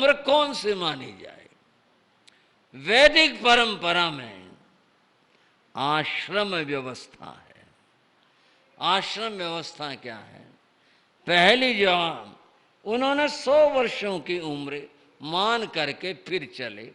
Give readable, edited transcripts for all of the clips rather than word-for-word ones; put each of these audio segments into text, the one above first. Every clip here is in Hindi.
उम्र कौन सी मानी जाए? वैदिक परंपरा में आश्रम व्यवस्था है। आश्रम व्यवस्था क्या है? पहली जवान उन्होंने 100 वर्षों की उम्र मान करके फिर चले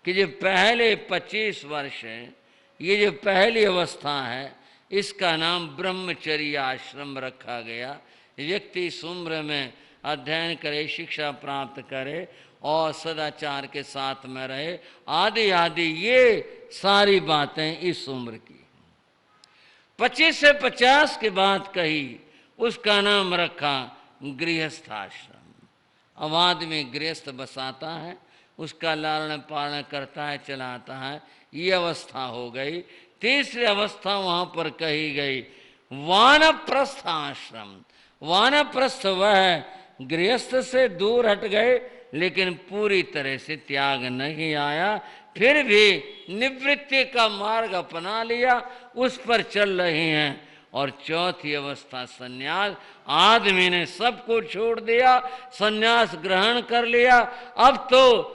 कि जो पहले 25 वर्ष हैं, ये जो पहली अवस्था है, इसका नाम ब्रह्मचर्य आश्रम रखा गया। व्यक्ति इस उम्र में अध्ययन करे, शिक्षा प्राप्त करे और सदाचार के साथ में रहे, आदि आदि, ये सारी बातें इस उम्र की। 25 से 50 के बाद कही, उसका नाम रखा गृहस्थ आश्रम। अब आदमी गृहस्थ बसाता है, उसका लालन पालन करता है, चलाता है, ये अवस्था हो गई। तीसरी अवस्था वहां पर कही गई वानप्रस्थ आश्रम। वानप्रस्थ वह गृहस्थ से दूर हट गए, लेकिन पूरी तरह से त्याग नहीं आया, फिर भी निवृत्ति का मार्ग अपना लिया, उस पर चल रहे हैं। और चौथी अवस्था सन्यास। आदमी ने सब कुछ छोड़ दिया, सन्यास ग्रहण कर लिया, अब तो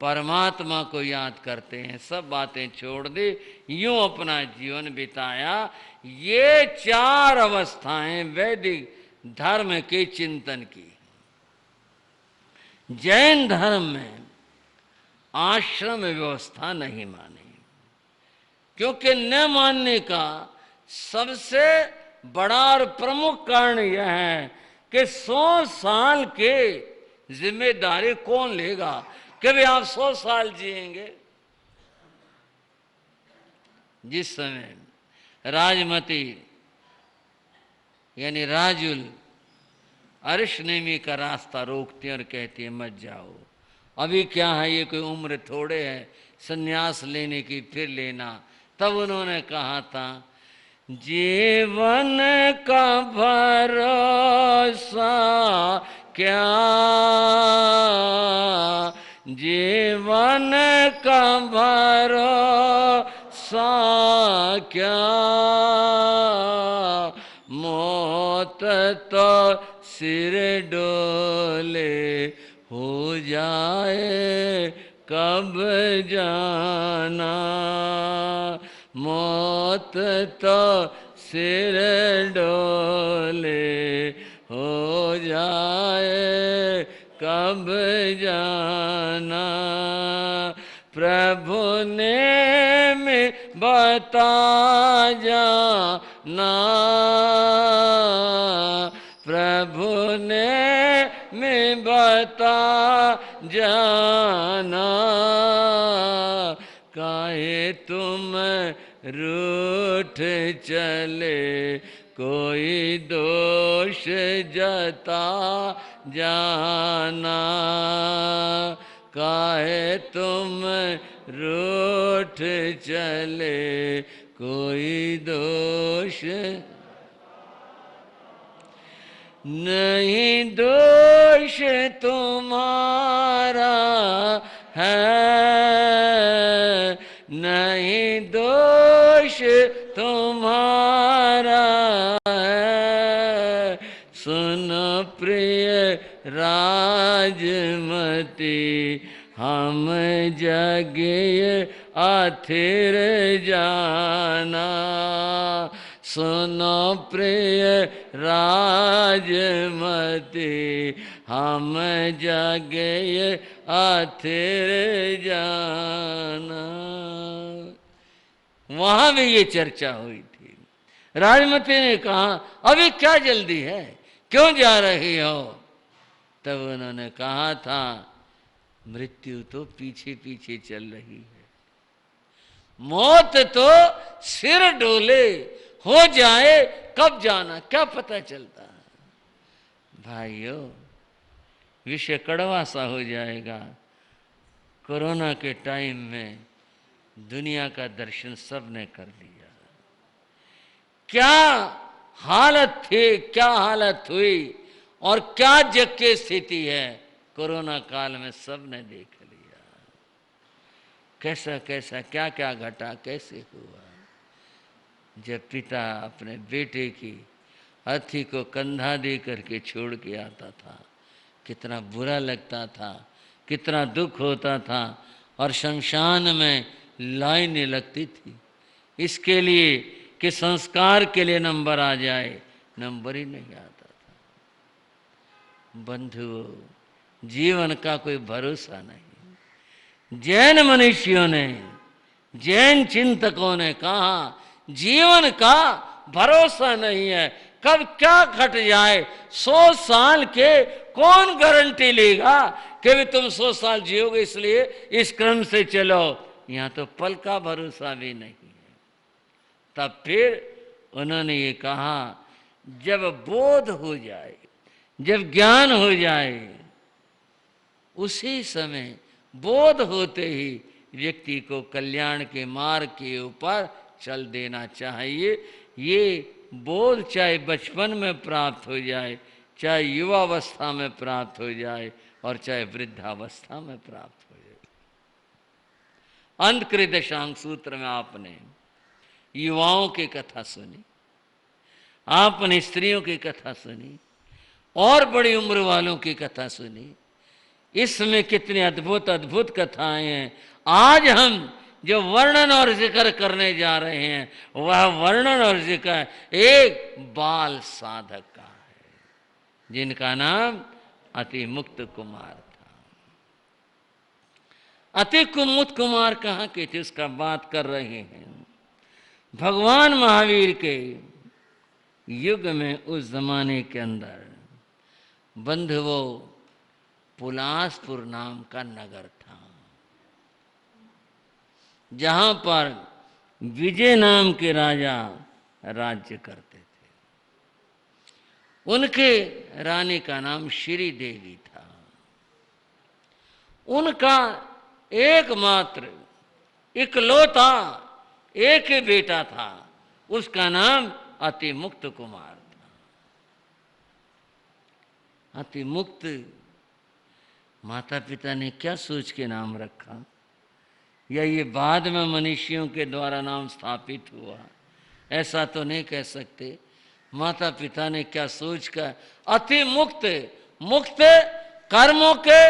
परमात्मा को याद करते हैं, सब बातें छोड़ दी, यूं अपना जीवन बिताया। ये 4 अवस्थाएं वैदिक धर्म के चिंतन की। जैन धर्म में आश्रम व्यवस्था नहीं मानी, क्योंकि न मानने का सबसे बड़ा और प्रमुख कारण यह है कि 100 साल के जिम्मेदारी कौन लेगा? कि भाई आप 100 साल जिएंगे। जिस समय राजमती यानी राजुल अर्शनेमी का रास्ता रोकती है और कहती है मत जाओ, अभी क्या है, ये कोई उम्र थोड़े है सन्यास लेने की, फिर लेना। तब उन्होंने कहा था जीवन का भरोसा क्या, जीवन का भरोसा क्या, मौत तो सिर डोले हो जाए कब जाना, मौत तो सिर डोले हो जाए कब जाना, प्रभु ने में बता जाना, प्रभु ने में बता जाना, काहे तुम रूठ चले कोई दोष जता जाना, काहे तुम रूठ चले कोई दोष नहीं, दोष तुम्हारा है, नहीं दोष तुम्हारा है, सुन प्रिय राजमती हम जगे आथिर जाना, सुनो प्रिय राजमती हम जगे आथिर जाना। वहां भी ये चर्चा हुई थी। राजमती ने कहा अभी क्या जल्दी है, क्यों जा रही हो? तब उन्होंने कहा था मृत्यु तो पीछे पीछे चल रही है, मौत तो सिर डोले हो जाए कब जाना क्या पता चलता है। भाइयों, विषय कड़वा सा हो जाएगा। कोरोना के टाइम में दुनिया का दर्शन सबने कर लिया। क्या हालत थी, क्या हालत हुई और क्या जग की स्थिति है, कोरोना काल में सबने देख लिया। कैसा कैसा क्या क्या घटा, कैसे हुआ। जब पिता अपने बेटे की अर्थी को कंधा दे करके छोड़ के आता था, कितना बुरा लगता था, कितना दुख होता था, और शमशान में लाइनें लगती थी इसके लिए कि संस्कार के लिए नंबर आ जाए, नंबर ही नहीं आता था। बंधुओं, जीवन का कोई भरोसा नहीं। जैन मनुष्यों ने, जैन चिंतकों ने कहा जीवन का भरोसा नहीं है, कब क्या घट जाए। 100 साल के कौन गारंटी लेगा कि भी तुम 100 साल जियोगे, इसलिए इस क्रम से चलो। यहां तो पल का भरोसा भी नहीं है। तब फिर उन्होंने ये कहा, जब बोध हो जाए, जब ज्ञान हो जाए, उसी समय बोध होते ही व्यक्ति को कल्याण के मार्ग के ऊपर चल देना चाहिए। ये बोध चाहे बचपन में प्राप्त हो जाए, चाहे युवावस्था में प्राप्त हो जाए, और चाहे वृद्धावस्था में प्राप्त हो जाए। अंतकृत दशांक सूत्र में आपने युवाओं की कथा सुनी, आपने स्त्रियों की कथा सुनी, और बड़ी उम्र वालों की कथा सुनी। इसमें कितनी अद्भुत अद्भुत कथाएं हैं। आज हम जो वर्णन और जिक्र करने जा रहे हैं, वह वर्णन और जिक्र एक बाल साधक का है, जिनका नाम अति मुक्त कुमार था। अति मुक्त कुमार कहाँ के थे, उसका बात कर रहे हैं। भगवान महावीर के युग में, उस जमाने के अंदर बंधुओं, पुलासपुर नाम का नगर था, जहां पर विजय नाम के राजा राज्य करते थे। उनके रानी का नाम श्री देवी था। उनका एकमात्र इकलौता एक ही बेटा था, उसका नाम अति मुक्त कुमार था। अति मुक्त माता पिता ने क्या सोच के नाम रखा, या ये बाद में मनुष्यों के द्वारा नाम स्थापित हुआ, ऐसा तो नहीं कह सकते। माता पिता ने क्या सोच कर अति मुक्त, मुक्त कर्मों के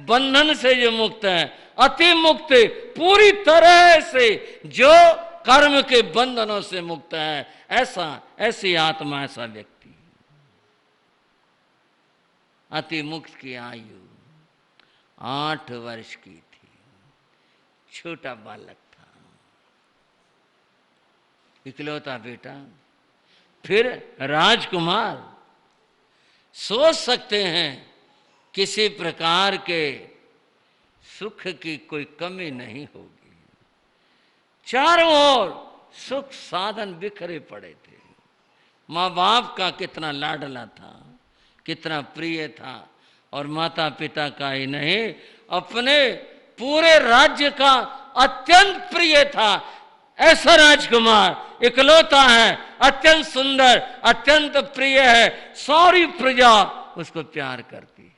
बंधन से जो मुक्त है, अति मुक्त पूरी तरह से जो कर्म के बंधनों से मुक्त है, ऐसा, ऐसी आत्मा, ऐसा व्यक्ति। अति मुक्त की आयु 8 वर्ष की थी, छोटा बालक था, इकलौता बेटा, फिर राजकुमार। सोच सकते हैं किसी प्रकार के सुख की कोई कमी नहीं होगी। चारों ओर सुख साधन बिखरे पड़े थे। माँ बाप का कितना लाडला था, कितना प्रिय था, और माता पिता का ही नहीं, अपने पूरे राज्य का अत्यंत प्रिय था। ऐसा राजकुमार इकलौता है, अत्यंत सुंदर, अत्यंत प्रिय है, सारी प्रजा उसको प्यार करती है।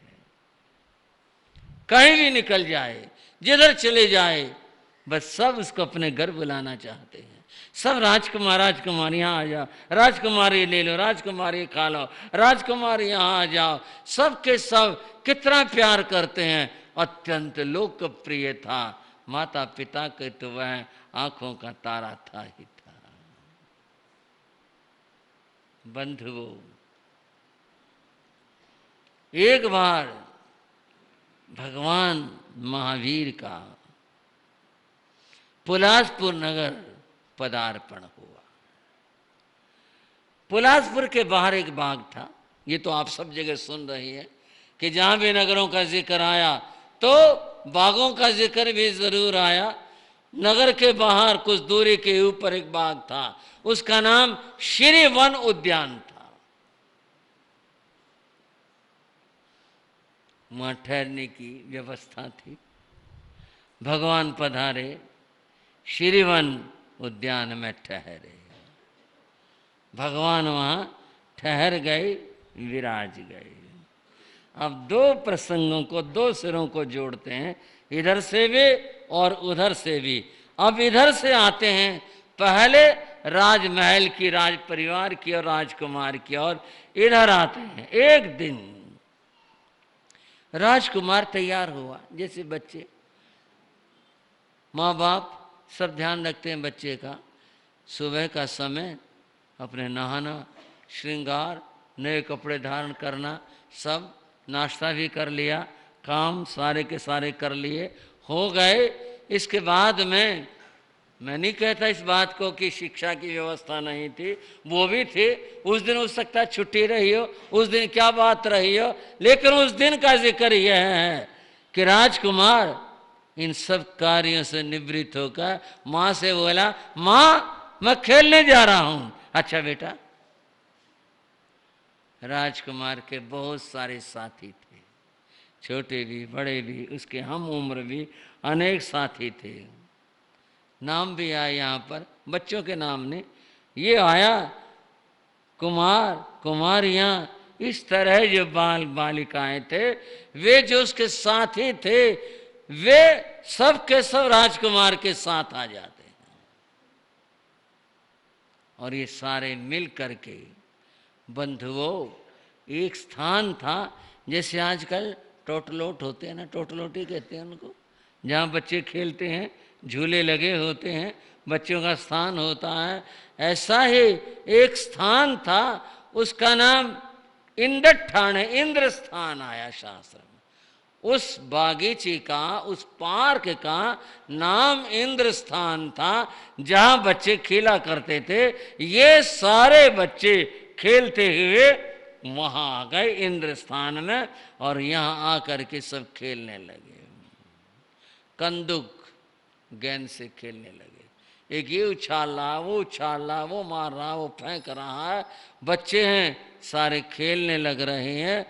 कहीं भी निकल जाए, जिधर चले जाए, बस सब उसको अपने घर बुलाना चाहते हैं। सब राजकुमार, राजकुमार यहाँ आ जाओ, राजकुमारी ले लो, राजकुमारी खा लो, राजकुमार यहाँ आ जाओ। सब के सब कितना प्यार करते हैं, अत्यंत लोकप्रिय था। माता पिता के तो वह आंखों का तारा था ही था। बंधुओं, एक बार भगवान महावीर का पुलासपुर नगर पदार्पण हुआ। पुलासपुर के बाहर एक बाग था। ये तो आप सब जगह सुन रही हैं कि जहां भी नगरों का जिक्र आया तो बागों का जिक्र भी जरूर आया। नगर के बाहर कुछ दूरी के ऊपर एक बाग था, उसका नाम श्री वन उद्यान था। वहां ठहरने की व्यवस्था थी। भगवान पधारे, श्री वन उद्यान में ठहरे। भगवान वहां ठहर गए, विराज गए। अब दो प्रसंगों को, दो सिरों को जोड़ते हैं, इधर से भी और उधर से भी। अब इधर से आते हैं, पहले राजमहल की, राज परिवार की और राजकुमार की, और इधर आते हैं। एक दिन राजकुमार तैयार हुआ। जैसे बच्चे, माँ बाप सब ध्यान रखते हैं बच्चे का, सुबह का समय अपने नहाना, श्रृंगार, नए कपड़े धारण करना, सब नाश्ता भी कर लिया, काम सारे के सारे कर लिए, हो गए। इसके बाद में मैं नहीं कहता इस बात को कि शिक्षा की व्यवस्था नहीं थी, वो भी थी। उस दिन हो सकता है छुट्टी रही हो, उस दिन क्या बात रही हो, लेकिन उस दिन का जिक्र यह है कि राजकुमार इन सब कार्यों से निवृत्त होकर माँ से बोला, माँ मैं खेलने जा रहा हूं। अच्छा बेटा। राजकुमार के बहुत सारे साथी थे, छोटे भी बड़े भी, उसके हम उम्र भी अनेक साथी थे। नाम भी आए यहाँ पर, बच्चों के नाम ने ये आया, कुमार कुमारियाँ, इस तरह जो बाल बालिकाएं थे, वे जो उसके साथी थे, वे सब के सब राजकुमार के साथ आ जाते हैं। और ये सारे मिल करके बंधुओं, एक स्थान था, जैसे आजकल टोटलोट होते हैं ना, टोटलोटी कहते हैं उनको, जहाँ बच्चे खेलते हैं, झूले लगे होते हैं, बच्चों का स्थान होता है। ऐसा ही एक स्थान था, उसका नाम इंद्रठान है, इंद्र स्थान आया शास्त्र में। उस बागीचे का, उस पार्क का नाम इंद्र स्थान था, जहाँ बच्चे खेला करते थे। ये सारे बच्चे खेलते हुए वहां आ गए इंद्र स्थान में, और यहाँ आकर के सब खेलने लगे, कंदुक गेंद से खेलने लगे। एक ये उछाल रहा, वो उछाल रहा, वो मार रहा, वो फेंक रहा है, बच्चे हैं सारे खेलने लग रहे हैं।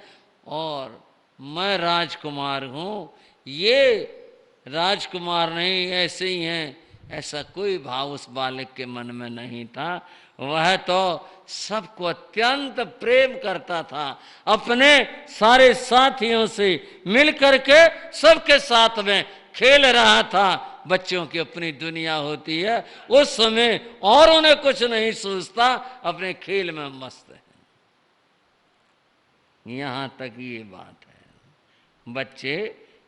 और मैं राजकुमार हूँ, ये राजकुमार नहीं, ऐसे ही हैं, ऐसा कोई भाव उस बालक के मन में नहीं था। वह तो सबको अत्यंत प्रेम करता था, अपने सारे साथियों से मिलकर के सबके साथ में खेल रहा था। बच्चों की अपनी दुनिया होती है उस समय, और उन्हें कुछ नहीं सोचता, अपने खेल में मस्त है। यहां तक ये बात है। बच्चे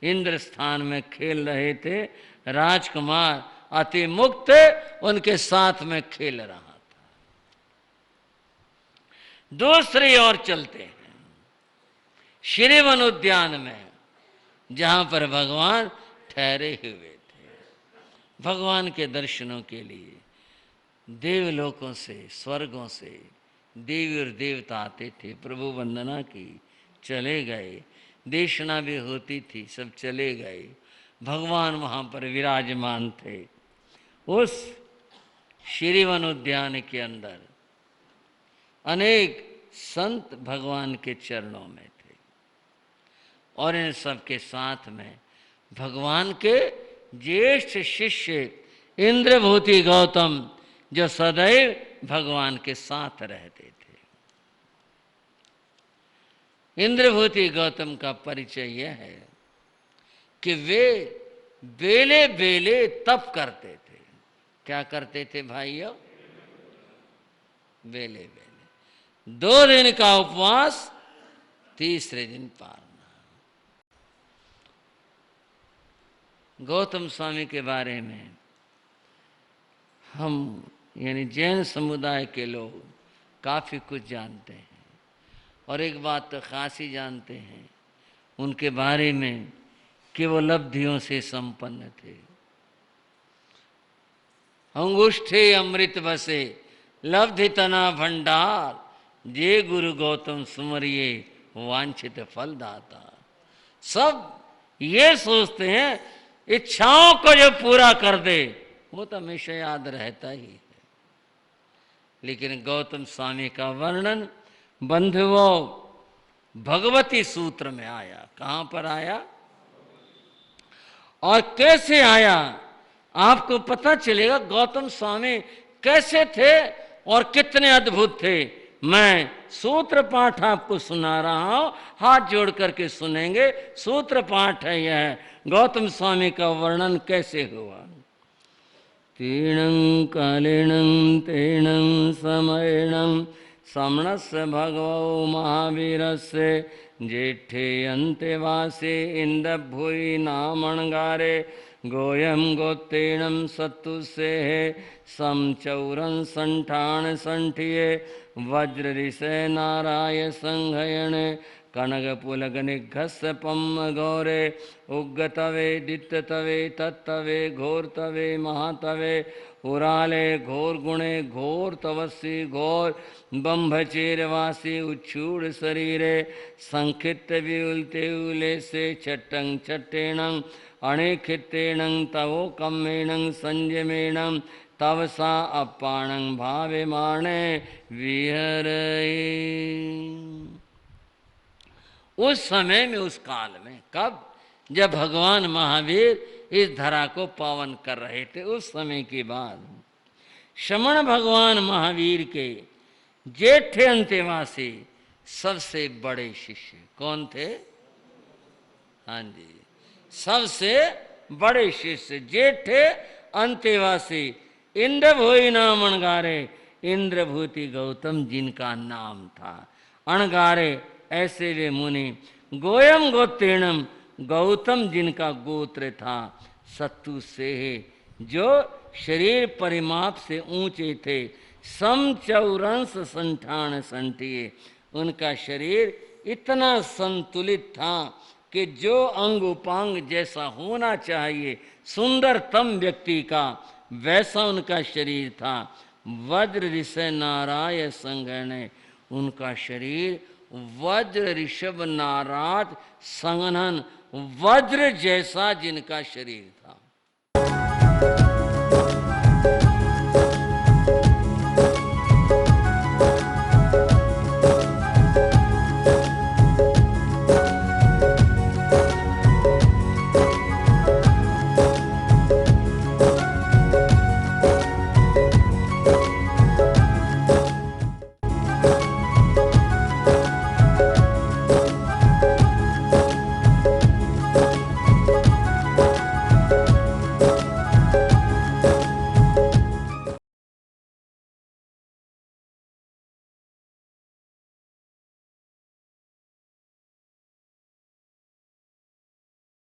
इंद्र स्थान में खेल रहे थे, राजकुमार अति मुक्त उनके साथ में खेल रहा था। दूसरी ओर चलते हैं, श्री वन उद्यान में, जहां पर भगवान ठहरे हुए थे। भगवान के दर्शनों के लिए देवलोकों से, स्वर्गों से देवी और देवता आते थे, प्रभु वंदना की, चले गए, देशना भी होती थी, सब चले गए। भगवान वहाँ पर विराजमान थे। उस श्री वन उद्यान के अंदर अनेक संत भगवान के चरणों में थे, और इन सब के साथ में भगवान के ज्येष्ठ शिष्य इंद्रभूति गौतम, जो सदैव भगवान के साथ रहते थे। इंद्रभूति गौतम का परिचय यह है कि वे बेले बेले तप करते थे। क्या करते थे भाइयों? बेले बेले 2 दिन का उपवास, तीसरे दिन पारना। गौतम स्वामी के बारे में हम यानी जैन समुदाय के लोग काफ़ी कुछ जानते हैं, और एक बात तो खास ही जानते हैं उनके बारे में कि वो लब्धियों से संपन्न थे। अंगुष्ठे अमृत बसे लब्धि तना भंडार, जे गुरु गौतम सुमरिये वांछित फल दाता। सब ये सोचते हैं इच्छाओं को जो पूरा कर दे वो तो हमेशा याद रहता ही है। लेकिन गौतम स्वामी का वर्णन बंधुओं भगवती सूत्र में आया। कहां पर आया और कैसे आया, आपको पता चलेगा गौतम स्वामी कैसे थे और कितने अद्भुत थे। मैं सूत्र पाठ आपको सुना रहा हूं, हाथ जोड़ करके सुनेंगे। सूत्र पाठ है यह, गौतम स्वामी का वर्णन कैसे हुआ। तीर्णं कालेणं तेणं समयणं समणस्य भगवो महावीरस्य जेठे अन्तेवासे इन्द्रभूयि नामणगारे गोयम गोत्रीणम सत्तुसे समचौरं संठान संठिये वज्र ऋषे नाराय संघयन कनकपुलक निघस पम गौरे उग्गतवे दित्ततवे तत्तवे घोरतवे महातवे उराले घोर गुणे घोर तवसी घोर बंभचेरवासी उच्छूड़ शरीरे संखित विउलते उले से चट्टं चट्टेणं अणेखितेणं तवो कम्मेणं संयमेणं तव सा अपाणं भावे माणे विहरये। उस समय में, उस काल में, कब? जब भगवान महावीर इस धरा को पावन कर रहे थे, उस समय की बात। श्रमण भगवान महावीर के जेठे अंतेवासी सबसे बड़े शिष्य कौन थे? हाँ जी, सबसे बड़े शिष्य जेठे अंतेवासी इंद्रभूति नाम अणगारे, इंद्रभूति गौतम जिनका नाम था। अणगारे ऐसे वे मुनि, गोयम गोत्रीणम गौतम जिनका गोत्र था, सत्तु से जो शरीर परिमाप से ऊंचे थे, समचौरंस संठान संठिये उनका शरीर इतना संतुलित था कि जो अंग उपांग जैसा होना चाहिए सुंदरतम व्यक्ति का, वैसा उनका शरीर था। वज्र ऋषभ नाराय संगणे, उनका शरीर वज्र ऋषभ नाराज संगनन वज्र जैसा जिनका शरीर था।